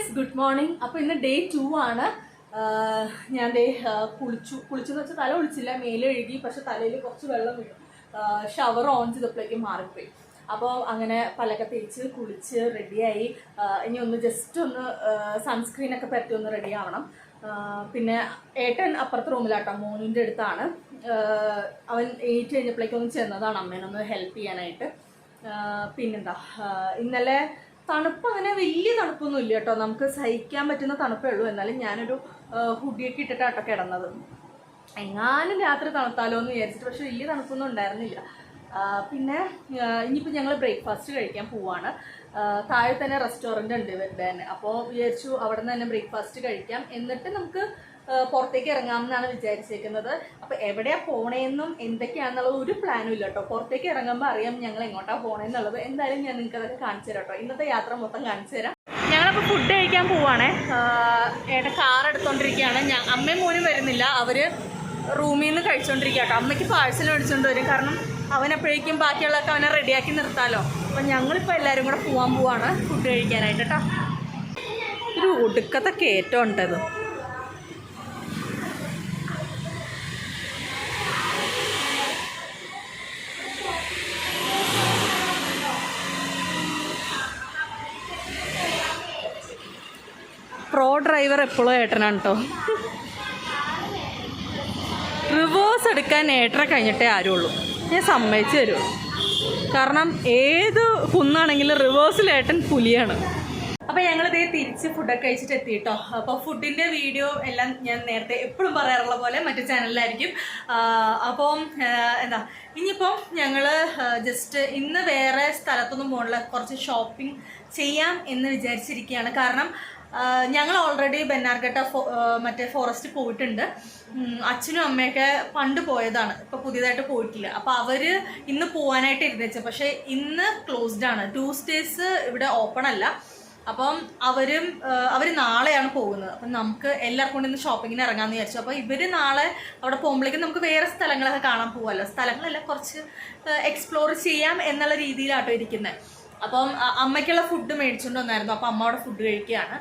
Guys, good morning. അപ്പോൾ ഇന്ന് day 2 ആണ്. ഞാൻ കുളിച്ചെന്ന് വെച്ചാൽ തല കുളിച്ചില്ല, മേലെ കഴുകി. പക്ഷെ തലയിൽ കുറച്ച് വെള്ളം വീണു. ഷവർ ഓൺ ചെയ്തപ്പോഴേക്കും മാറിപ്പോയി. അപ്പോൾ അങ്ങനെ പലക്കെ തേച്ച് കുളിച്ച് റെഡിയായി. ഇനി ഒന്ന് ജസ്റ്റ് ഒന്ന് സൺസ്ക്രീനൊക്കെ പരത്തി ഒന്ന് റെഡി ആവണം. പിന്നെ ഏട്ടൻ അപ്പുറത്തെ റൂമിലാട്ടോ, മോനിൻ്റെ അടുത്താണ്. അവൻ എണീറ്റ് കഴിഞ്ഞപ്പോഴേക്കും ഒന്ന് ചെന്നതാണ് അമ്മേനൊന്ന് ഹെൽപ്പ് ചെയ്യാനായിട്ട്. പിന്നെന്താ, ഇന്നലെ തണുപ്പ് അങ്ങനെ വലിയ തണുപ്പൊന്നും ഇല്ല കേട്ടോ, നമുക്ക് സഹിക്കാൻ പറ്റുന്ന തണുപ്പേ ഉള്ളൂ. എന്നാലും ഞാനൊരു ഹുഡിയൊക്കെ ഇട്ടിട്ടാട്ടോ കിടന്നത്. എങ്ങാനും രാത്രി തണുത്താലോ എന്ന് വിചാരിച്ചിട്ട്, പക്ഷെ വലിയ തണുപ്പൊന്നും ഉണ്ടായിരുന്നില്ല. പിന്നെ ഇനിയിപ്പോൾ ഞങ്ങൾ ബ്രേക്ക്ഫാസ്റ്റ് കഴിക്കാൻ പോവാണ്. താഴെ തന്നെ റെസ്റ്റോറൻറ്റ് ഉണ്ട് ഇവരുടെ തന്നെ. അപ്പോൾ വിചാരിച്ചു അവിടെ നിന്ന് തന്നെ ബ്രേക്ക്ഫാസ്റ്റ് കഴിക്കാം, എന്നിട്ട് നമുക്ക് പുറത്തേക്ക് ഇറങ്ങാമെന്നാണ് വിചാരിച്ചേക്കുന്നത്. അപ്പോൾ എവിടെയാണ് പോണേന്നും എന്തൊക്കെയാണെന്നുള്ളത് ഒരു പ്ലാനും ഇല്ല കേട്ടോ. പുറത്തേക്ക് ഇറങ്ങുമ്പോൾ അറിയാം ഞങ്ങൾ എങ്ങോട്ടാണ് പോണേന്നുള്ളത്. എന്തായാലും ഞാൻ നിങ്ങൾക്ക് അതൊക്കെ കാണിച്ചു തരാം കേട്ടോ. ഇന്നത്തെ യാത്ര മൊത്തം കാണിച്ചു തരാം. ഞങ്ങളപ്പോൾ ഫുഡ് കഴിക്കാൻ പോവാണേ. ഏട്ടൻ കാർ എടുത്തോണ്ടിരിക്കുകയാണ്. അമ്മയും മോനും വരുന്നില്ല, അവർ റൂമിൽ നിന്ന് കഴിച്ചുകൊണ്ടിരിക്കുക കേട്ടോ. അമ്മയ്ക്ക് പാഴ്സൽ മേടിച്ചുകൊണ്ട് വരും, കാരണം അവനെപ്പോഴേക്കും ബാക്കിയുള്ളതൊക്കെ അവനെ റെഡിയാക്കി നിർത്താമല്ലോ. അപ്പം ഞങ്ങളിപ്പോൾ എല്ലാവരും കൂടെ പോകാൻ പോവാണ് ഫുഡ് കഴിക്കാനായിട്ട് കേട്ടോ. ഒരു ഒടുക്കത്തെ കയറ്റം ഉണ്ടത്. പ്രോ ഡ്രൈവർ എപ്പോഴും ഏട്ടനാണ് കേട്ടോ. റിവേഴ്സ് എടുക്കാൻ ഏട്ടനെ കഴിഞ്ഞിട്ടേ ആരുള്ളൂ, ഞാൻ സമ്മതിച്ചു തരുള്ളൂ. കാരണം ഏത് കുന്നാണെങ്കിലും റിവേഴ്സിൽ ഏട്ടൻ പുലിയാണ്. അപ്പോൾ ഞങ്ങളിതേ തിരിച്ച് ഫുഡൊക്കെ കഴിച്ചിട്ട് എത്തി കേട്ടോ. അപ്പോൾ ഫുഡിൻ്റെ വീഡിയോ എല്ലാം ഞാൻ നേരത്തെ എപ്പോഴും പറയാറുള്ള പോലെ മറ്റു ചാനലിലായിരിക്കും. അപ്പം എന്താ, ഇനിയിപ്പം ഞങ്ങൾ ജസ്റ്റ് ഇന്ന് വേറെ സ്ഥലത്തൊന്നും പോകണില്ല, കുറച്ച് ഷോപ്പിംഗ് ചെയ്യാം എന്ന് വിചാരിച്ചിരിക്കുകയാണ്. കാരണം ഞങ്ങൾ ഓൾറെഡി ബെന്നാർഘട്ട മറ്റേ ഫോറസ്റ്റ് പോയിട്ടുണ്ട്. അച്ഛനും അമ്മയൊക്കെ പണ്ട് പോയതാണ്, ഇപ്പോൾ പുതിയതായിട്ട് പോയിട്ടില്ല. അപ്പോൾ അവർ ഇന്ന് പോകാനായിട്ട് ഇരുന്നേച്ചത്, പക്ഷേ ഇന്ന് ക്ലോസ്ഡ് ആണ്. ട്യൂസ്ഡേയ്സ് ഇവിടെ ഓപ്പൺ അല്ല. അപ്പം അവർ നാളെയാണ് പോകുന്നത്. അപ്പം നമുക്ക് എല്ലാവർക്കും കൂടി ഇന്ന് ഷോപ്പിങ്ങിന് ഇറങ്ങാമെന്ന് വിചാരിച്ചു. അപ്പോൾ ഇവർ നാളെ അവിടെ പോകുമ്പോഴേക്കും നമുക്ക് വേറെ സ്ഥലങ്ങളൊക്കെ കാണാൻ പോകുമല്ലോ. സ്ഥലങ്ങളെല്ലാം കുറച്ച് എക്സ്പ്ലോർ ചെയ്യാം എന്നുള്ള രീതിയിലാട്ടോ ഇരിക്കുന്നത്. അപ്പം അമ്മയ്ക്കുള്ള ഫുഡ് മേടിച്ചുകൊണ്ട് വന്നായിരുന്നു. അപ്പം അമ്മ അവിടെ ഫുഡ് കഴിക്കുകയാണ്.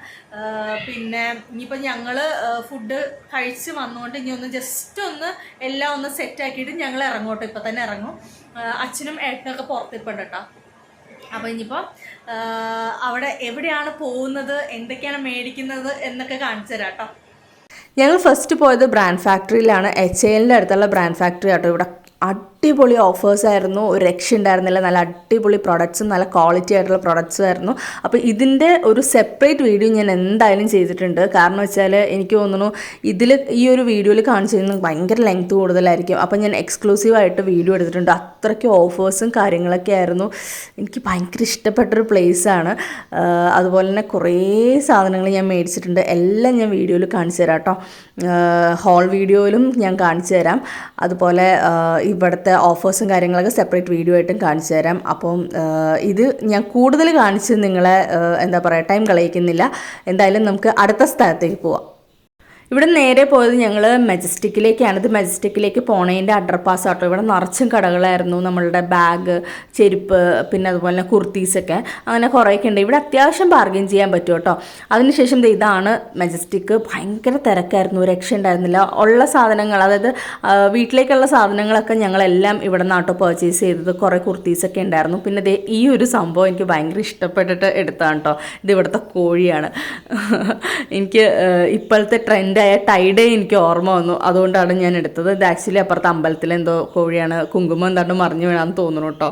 പിന്നെ ഇനിയിപ്പോൾ ഞങ്ങൾ ഫുഡ് കഴിച്ച് വന്നുകൊണ്ട് ഇനി ഒന്ന് ജസ്റ്റ് ഒന്ന് എല്ലാം ഒന്ന് സെറ്റാക്കിയിട്ട് ഞങ്ങൾ ഇറങ്ങോട്ടോ. ഇപ്പം തന്നെ ഇറങ്ങും. അച്ഛനും ഏട്ടനൊക്കെ പുറത്തിപ്പുണ്ട് കേട്ടോ. അപ്പോൾ ഇനിയിപ്പോൾ അവിടെ എവിടെയാണ് പോകുന്നത്, എന്തൊക്കെയാണ് മേടിക്കുന്നത് എന്നൊക്കെ കാണിച്ചു തരാം കേട്ടോ. ഞങ്ങൾ ഫസ്റ്റ് പോയത് ബ്രാൻഡ് ഫാക്ടറിയിലാണ്. HALൻ്റെ അടുത്തുള്ള ബ്രാൻഡ് ഫാക്ടറി ആട്ടോ. ഇവിടെ അടിപൊളി ഓഫേഴ്സ് ആയിരുന്നു, ഒരു രക്ഷ ഉണ്ടായിരുന്നില്ല. നല്ല അടിപൊളി പ്രൊഡക്ട്സും നല്ല ക്വാളിറ്റി ആയിട്ടുള്ള പ്രൊഡക്ട്സും ആയിരുന്നു. അപ്പോൾ ഇതിൻ്റെ ഒരു സെപ്പറേറ്റ് വീഡിയോ ഞാൻ എന്തായാലും ചെയ്തിട്ടുണ്ട്. കാരണം വെച്ചാൽ എനിക്ക് തോന്നുന്നു ഈ ഒരു വീഡിയോയിൽ കാണിച്ചിരുന്നത് ഭയങ്കര ലെങ്ത് കൂടുതലായിരിക്കും. അപ്പോൾ ഞാൻ എക്സ്ക്ലൂസീവായിട്ട് വീഡിയോ എടുത്തിട്ടുണ്ട്. അത്രയ്ക്ക് ഓഫേഴ്സും കാര്യങ്ങളൊക്കെ ആയിരുന്നു. എനിക്ക് ഭയങ്കര ഇഷ്ടപ്പെട്ടൊരു പ്ലേസാണ്. അതുപോലെ തന്നെ കുറേ സാധനങ്ങൾ ഞാൻ മേടിച്ചിട്ടുണ്ട്. എല്ലാം ഞാൻ വീഡിയോയിൽ കാണിച്ചു തരാം കേട്ടോ. ഹോൾ വീഡിയോയിലും ഞാൻ കാണിച്ചു തരാം. അതുപോലെ ഇവിടുത്തെ ഓഫേഴ്സും കാര്യങ്ങളൊക്കെ സെപ്പറേറ്റ് വീഡിയോ ആയിട്ടും കാണിച്ചു തരാം. അപ്പം ഇത് ഞാൻ കൂടുതൽ കാണിച്ച് നിങ്ങളെ എന്താ പറയുക, ടൈം കളയിക്കുന്നില്ല. എന്തായാലും നമുക്ക് അടുത്ത സ്ഥലത്തേക്ക് പോവാം. ഇവിടെ നേരെ പോയത് ഞങ്ങൾ മെജസ്റ്റിക്കിലേക്കാണ്. ഇത് മെജസ്റ്റിക്കിലേക്ക് പോണതിൻ്റെ അണ്ടർപാസ് ആട്ടോ. ഇവിടെ നിറച്ചും കടകളായിരുന്നു. നമ്മളുടെ ബാഗ്, ചെരുപ്പ്, പിന്നെ അതുപോലെ തന്നെ കുർത്തീസൊക്കെ അങ്ങനെ കുറേയൊക്കെ ഉണ്ട്. ഇവിടെ അത്യാവശ്യം ബാർഗെയിൻ ചെയ്യാൻ പറ്റും കേട്ടോ. അതിനുശേഷം ഇതാണ് മെജസ്റ്റിക്ക്. ഭയങ്കര തിരക്കായിരുന്നു, രക്ഷ ഉണ്ടായിരുന്നില്ല. ഉള്ള സാധനങ്ങൾ, അതായത് വീട്ടിലേക്കുള്ള സാധനങ്ങളൊക്കെ ഞങ്ങളെല്ലാം ഇവിടെ നിന്നാട്ടോ പർച്ചേസ് ചെയ്തത്. കുറേ കുർത്തീസൊക്കെ ഉണ്ടായിരുന്നു. പിന്നെ ഈ ഒരു സംഭവം എനിക്ക് ഭയങ്കര ഇഷ്ടപ്പെട്ടിട്ട് എടുത്താണ് കേട്ടോ. ഇത് ഇവിടുത്തെ കോഴിയാണ്. എനിക്ക് ഇപ്പോഴത്തെ ട്രെൻഡ് ടൈഡേ എനിക്ക് ഓർമ്മ വന്നു, അതുകൊണ്ടാണ് ഞാൻ എടുത്തത്. ഇത് ആക്ച്വലി അപ്പുറത്തെ അമ്പലത്തിലെന്തോ കോഴിയാണ്, കുങ്കുമം എന്താണ്ട് മറിഞ്ഞു വീണാന്ന് തോന്നുന്നു കേട്ടോ.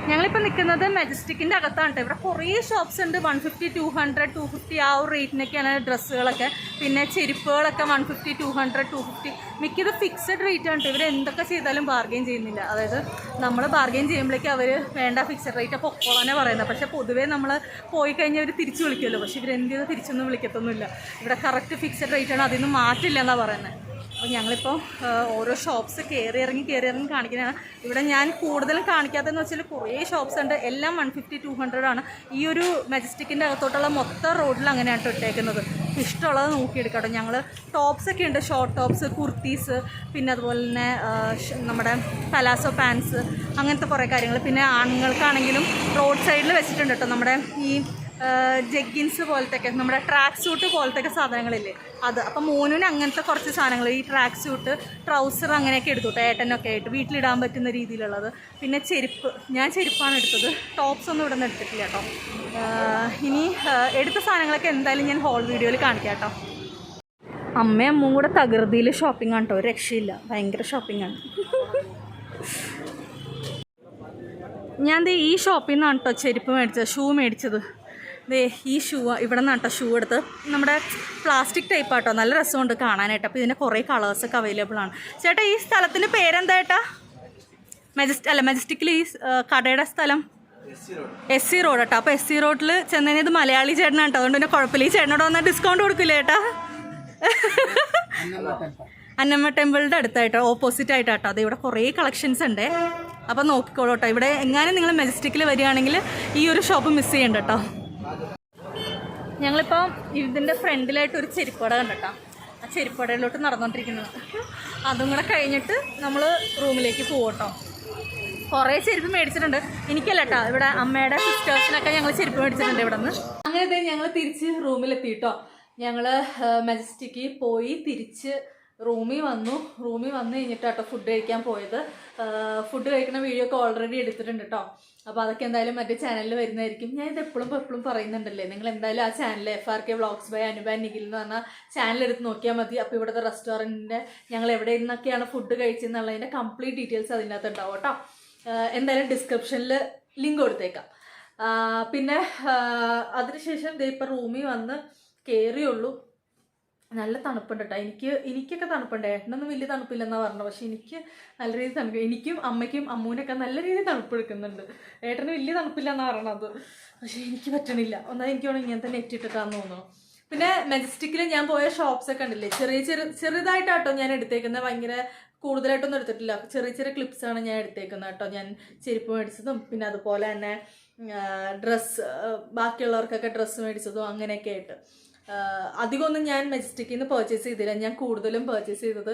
ഞങ്ങളിപ്പോൾ നിൽക്കുന്നത് മെജസ്റ്റിക്കിൻ്റെ അകത്താണ്. ഇവിടെ കുറേ ഷോപ്സ് ഉണ്ട്. 150, 200, 250 ആ ഒരു റേറ്റിനൊക്കെയാണ് ഡ്രസ്സുകളൊക്കെ. പിന്നെ ചെരുപ്പുകളൊക്കെ 150, 200, 250. മിക്കത് ഫിക്സഡ് റേറ്റ് ആണ്. ഇവർ എന്തൊക്കെ ചെയ്താലും ബാർഗെയിൻ ചെയ്യുന്നില്ല. അതായത് നമ്മൾ ബാർഗെയിൻ ചെയ്യുമ്പോഴേക്കും അവർ വേണ്ട ഫിക്സഡ് റേറ്റ് അപ്പോൾ ഒക്കോളാനെ പറയുന്നത്. പക്ഷേ പൊതുവേ നമ്മൾ പോയി കഴിഞ്ഞാൽ അവർ തിരിച്ച് വിളിക്കുമല്ലോ. പക്ഷേ ഇവരെന്ത് ചെയ്ത് തിരിച്ചൊന്നും വിളിക്കത്തൊന്നുമില്ല. ഇവിടെ കറക്റ്റ് ഫിക്സഡ് റേറ്റാണ്, അതിൽ നിന്ന് മാറ്റില്ല എന്നാണ് പറയുന്നത്. അപ്പോൾ ഞങ്ങളിപ്പോൾ ഓരോ ഷോപ്സ് കയറി ഇറങ്ങി കാണിക്കുന്നതാണ്. ഇവിടെ ഞാൻ കൂടുതലും കാണിക്കാത്തതെന്ന് വെച്ചാൽ കുറേ ഷോപ്സ് ഉണ്ട്. എല്ലാം 150, 200 ആണ്. ഈ ഒരു മെജസ്റ്റിക്കിൻ്റെ അകത്തോട്ടുള്ള മൊത്തം റോഡിൽ അങ്ങനെയാണ് ഇട്ടേക്കുന്നത്. ഇഷ്ടമുള്ളത് നോക്കിയെടുക്കാം കേട്ടോ. ഞങ്ങൾ ടോപ്സൊക്കെ ഉണ്ട്, ഷോർട്ട് ടോപ്സ്, കുർത്തീസ്, പിന്നെ അതുപോലെ തന്നെ നമ്മുടെ പലാസോ പാൻസ്, അങ്ങനത്തെ കുറേ കാര്യങ്ങൾ. പിന്നെ ആണുങ്ങൾക്കാണെങ്കിലും റോഡ് സൈഡിൽ വെച്ചിട്ടുണ്ട് കേട്ടോ. നമ്മുടെ ഈ ജഗ്ഗിൻസ് പോലത്തെ നമ്മുടെ ട്രാക്ക് സൂട്ട് പോലത്തെ സാധനങ്ങളില്ലേ അത്. അപ്പം മോനിന് അങ്ങനത്തെ കുറച്ച് സാധനങ്ങൾ, ഈ ട്രാക്ക് സൂട്ട്, ട്രൗസർ അങ്ങനെയൊക്കെ എടുത്തു കേട്ടോ, ഏട്ടനൊക്കെ ആയിട്ട് വീട്ടിലിടാൻ പറ്റുന്ന രീതിയിലുള്ളത്. പിന്നെ ചെരുപ്പ്, ഞാൻ ചെരുപ്പാണ് എടുത്തത്, ടോപ്സ് ഒന്നും ഇവിടെ നിന്ന് എടുത്തിട്ടില്ല കേട്ടോ. ഇനി എടുത്ത സാധനങ്ങളൊക്കെ എന്തായാലും ഞാൻ ഹോൾ വീഡിയോയിൽ കാണിക്കാം കേട്ടോ. അമ്മയും അമ്മയും കൂടെ തകൃതിയിൽ ഷോപ്പിംഗ് ആണ് കേട്ടോ, ഒരു രക്ഷയില്ല, ഭയങ്കര ഷോപ്പിംഗ് ആണ്. ഞാൻ ദേ ഈ ഷോപ്പിൽ നിന്നാണ് കേട്ടോ ചെരുപ്പ് മേടിച്ചത്, ഷൂ മേടിച്ചത്. ദേ ഈ ഷൂ ഇവിടെ നിന്നാണ് കേട്ടോ ഷൂ എടുത്ത്. നമ്മുടെ പ്ലാസ്റ്റിക് ടൈപ്പ് ആട്ടോ, നല്ല രസമുണ്ട് കാണാനായിട്ട്. അപ്പോൾ ഇതിൻ്റെ കുറേ കളേഴ്സൊക്കെ അവൈലബിൾ ആണ്. ചേട്ടാ ഈ സ്ഥലത്തിൻ്റെ പേരെന്താ ഏട്ടാ? മെജസ്റ്റിക്കിൽ ഈ കടയുടെ സ്ഥലം SC റോഡ് കേട്ടോ. അപ്പോൾ SC റോഡിൽ ചെന്നതിന് ഇത് മലയാളി ചേട്ടനാണ് കേട്ടോ, അതുകൊണ്ട് തന്നെ കുഴപ്പമില്ല. ഈ ചേട്ടനോട് വന്നാൽ ഡിസ്കൗണ്ട് കൊടുക്കില്ലേ ഏട്ടാ? അന്നമ്മ ടെമ്പിളിൻ്റെ അടുത്തായിട്ടോ, ഓപ്പോസിറ്റ് ആയിട്ടാട്ടോ. അത് ഇവിടെ കുറേ കളക്ഷൻസ് ഉണ്ട്, അപ്പോൾ നോക്കിക്കോളൂ കേട്ടോ. ഇവിടെ എങ്ങാനും നിങ്ങൾ മെജസ്റ്റിക്കിൽ വരികയാണെങ്കിൽ ഈ ഒരു ഷോപ്പ് മിസ് ചെയ്യണ്ട കേട്ടോ. ഞങ്ങളിപ്പോൾ ഇതിൻ്റെ ഫ്രണ്ടിലായിട്ട് ഒരു ചെരുപ്പട കണ്ടോ, ആ ചെരുപ്പടയിലോട്ട് നടന്നുകൊണ്ടിരിക്കുന്നത്. അതും കൂടെ കഴിഞ്ഞിട്ട് നമ്മൾ റൂമിലേക്ക് പോകട്ടോ. കുറേ ചെരുപ്പ് മേടിച്ചിട്ടുണ്ട്, എനിക്കല്ല കേട്ടോ, ഇവിടെ അമ്മയുടെ സിസ്റ്റേഴ്സിനൊക്കെ ഞങ്ങൾ ചെരുപ്പ് മേടിച്ചിട്ടുണ്ട് ഇവിടെ നിന്ന്. അങ്ങനെ ഞങ്ങൾ തിരിച്ച് റൂമിലെത്തിയിട്ടോ. ഞങ്ങൾ മെജസ്റ്റിക്കിൽ പോയി തിരിച്ച് റൂമിൽ വന്നു കഴിഞ്ഞിട്ടാട്ടോ ഫുഡ് കഴിക്കാൻ പോയത്. ഫുഡ് കഴിക്കുന്ന വീഡിയോ ഒക്കെ ഓൾറെഡി എടുത്തിട്ടുണ്ട് കേട്ടോ. അപ്പോൾ അതൊക്കെ എന്തായാലും മറ്റേ ചാനലിൽ വരുന്നതായിരിക്കും. ഞാൻ ഇത് എപ്പോഴും പറയുന്നുണ്ടല്ലേ, നിങ്ങൾ എന്തായാലും ആ channel FRK vlogs by Anuba Nikhil എന്ന് പറഞ്ഞാൽ ചാനൽ എടുത്ത് നോക്കിയാൽ മതി. അപ്പോൾ ഇവിടുത്തെ റെസ്റ്റോറൻറ്റിൻ്റെ ഞങ്ങൾ എവിടെ നിന്നൊക്കെയാണ് ഫുഡ് കഴിച്ചതെന്നുള്ളതിൻ്റെ കംപ്ലീറ്റ് ഡീറ്റെയിൽസ് അതിൻ്റെ അകത്ത് ഉണ്ടാവും കേട്ടോ. എന്തായാലും ഡിസ്ക്രിപ്ഷനിൽ ലിങ്ക് കൊടുത്തേക്കാം. പിന്നെ അതിനുശേഷം ഇപ്പോൾ റൂമിൽ വന്ന് കയറിയുള്ളൂ. നല്ല തണുപ്പുണ്ട് കേട്ടോ. എനിക്കൊക്കെ തണുപ്പുണ്ട്, ഏട്ടനൊന്നും വലിയ തണുപ്പില്ലെന്നാണ് പറഞ്ഞത്, പക്ഷെ എനിക്ക് നല്ല രീതിയിൽ തണുപ്പ്. എനിക്കും അമ്മയ്ക്കും അമ്മൂനൊക്കെ നല്ല രീതിയിൽ തണുപ്പ് എടുക്കുന്നുണ്ട്. ഏട്ടന് വലിയ തണുപ്പില്ലെന്നാണ് പറയണത്, പക്ഷെ എനിക്ക് പറ്റണില്ല. ഒന്നാമത് എനിക്ക് വേണം ഇങ്ങനത്തെ നെറ്റ് ഇട്ടിട്ടാന്ന് തോന്നുന്നു. പിന്നെ മെജസ്റ്റിക്കിൽ ഞാൻ പോയ ഷോപ്സൊക്കെ ഉണ്ടല്ലേ, ചെറുതായിട്ടാട്ടോ ഞാൻ എടുത്തേക്കുന്നത്, ഭയങ്കര കൂടുതലായിട്ടൊന്നും എടുത്തിട്ടില്ല. ചെറിയ ക്ലിപ്സാണ് ഞാൻ എടുത്തേക്കുന്നത് കേട്ടോ. ഞാൻ ചെരുപ്പ് മേടിച്ചതും പിന്നെ അതുപോലെ തന്നെ ഡ്രസ്സ്, ബാക്കിയുള്ളവർക്കൊക്കെ ഡ്രസ്സ് മേടിച്ചതും അങ്ങനെയൊക്കെ ആയിട്ട്. അധികമൊന്നും ഞാൻ മെജസ്റ്റിക്കിൽ നിന്ന് പർച്ചേസ് ചെയ്തില്ല. ഞാൻ കൂടുതലും പർച്ചേസ് ചെയ്തത്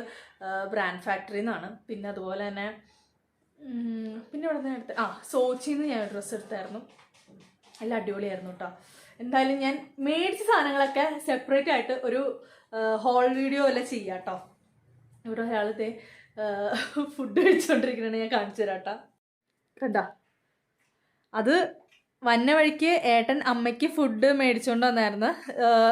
ബ്രാൻഡ് ഫാക്ടറിയിൽ നിന്നാണ്. പിന്നെ അതുപോലെ തന്നെ പിന്നെ ഇവിടെ നിന്ന് എടുത്ത് സോച്ചിയിൽ നിന്ന് ഞാൻ ഡ്രസ്സ് എടുത്തായിരുന്നു. എല്ലാം അടിപൊളിയായിരുന്നു കേട്ടോ. എന്തായാലും ഞാൻ മേടിച്ച സാധനങ്ങളൊക്കെ സെപ്പറേറ്റ് ആയിട്ട് ഒരു ഹോൾ വീഡിയോ എല്ലാം ചെയ്യാം കേട്ടോ. ഇവിടെ ഒരാളത്തെ ഫുഡ് കഴിച്ചുകൊണ്ടിരിക്കണേ, ഞാൻ കാണിച്ചു തരാം കേട്ടോ. കണ്ടോ, അത് വന്ന വഴിക്ക് ഏട്ടൻ അമ്മയ്ക്ക് ഫുഡ് മേടിച്ചുകൊണ്ട് വന്നായിരുന്നു.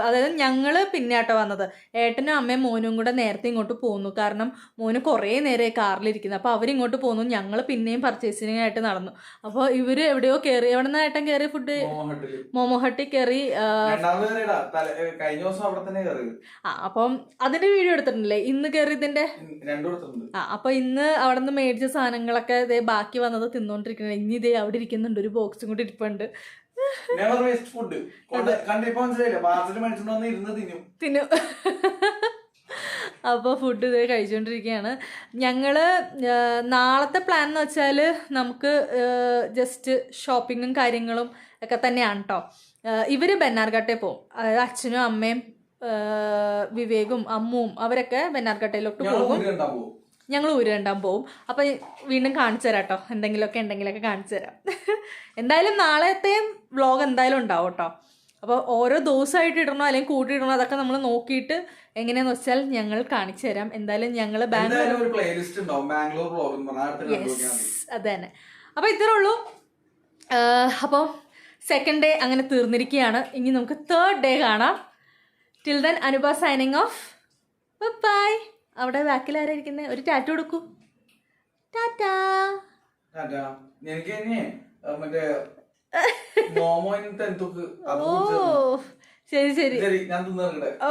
അതായത് ഞങ്ങൾ പിന്നെ ആട്ടോ വന്നത്. ഏട്ടനും അമ്മയും മോനും കൂടെ നേരത്തെ ഇങ്ങോട്ട് പോന്നു, കാരണം മോന് കുറേ നേരമായി കാറിലിരിക്കുന്നത്. അപ്പോൾ അവരിങ്ങോട്ട് പോന്നു, ഞങ്ങൾ പിന്നെയും പർച്ചേസിങ്ങിനായിട്ട് നടന്നു. അപ്പോൾ ഇവർ എവിടെയോ കയറി. എവിടെ നിന്ന് ഏട്ടൻ കയറി ഫുഡ്? മോമോ ഹട്ടിൽ കയറി. അപ്പം അതിന്റെ വീഡിയോ എടുത്തിട്ടുണ്ടല്ലേ, ഇന്ന് കയറിയതിന്റെ. അപ്പൊ ഇന്ന് അവിടെ നിന്ന് മേടിച്ച സാധനങ്ങളൊക്കെ ഇതേ ബാക്കി വന്നത് തിന്നോണ്ടിരിക്കുന്നത്. ഇനി ഇതേ അവിടെ ഇരിക്കുന്നുണ്ട്, ഒരു ബോക്സും കൂടി ഇരിപ്പുണ്ട്. തിന്നു. അപ്പോൾ ഫുഡ് ഇത് കഴിച്ചുകൊണ്ടിരിക്കുകയാണ്. ഞങ്ങള് നാളത്തെ പ്ലാൻ എന്ന് വെച്ചാൽ നമുക്ക് ജസ്റ്റ് ഷോപ്പിങ്ങും കാര്യങ്ങളും ഒക്കെ തന്നെയാണ് കേട്ടോ. ഇവര് ബന്നാർഘട്ടയിൽ പോകും, അതായത് അച്ഛനും അമ്മയും വിവേകും അമ്മുവും അവരൊക്കെ ബന്നാർഘട്ടയിലോട്ട് പോകും. ഞങ്ങൾ ഊരുണ്ടാൻ പോവും. അപ്പം വീണ്ടും കാണിച്ചു തരാം കേട്ടോ, എന്തെങ്കിലുമൊക്കെ കാണിച്ചു തരാം. എന്തായാലും നാളത്തെയും വ്ളോഗ് എന്തായാലും ഉണ്ടാവും കേട്ടോ. അപ്പോൾ ഓരോ ദിവസമായിട്ട് ഇടണോ അല്ലെങ്കിൽ കൂട്ടിയിടണോ അതൊക്കെ നമ്മൾ നോക്കിയിട്ട് എങ്ങനെയാന്ന് വെച്ചാൽ ഞങ്ങൾ കാണിച്ചു തരാം. എന്തായാലും ഞങ്ങൾ ബാംഗ്ലൂർ അത് തന്നെ. അപ്പോൾ ഇത്രേ ഉള്ളൂ. അപ്പോൾ സെക്കൻഡ് ഡേ അങ്ങനെ തീർന്നിരിക്കുകയാണ്. ഇനി നമുക്ക് തേർഡ് ഡേ കാണാം. Till then Anupa signing off. Bye. അവിടെ ബാക്കിൽ ആരായിരിക്കുന്നത്? ഒരു ടാറ്റ കൊടുക്കൂ. ടാറ്റാ. ഓ ശരി.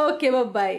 Okay by.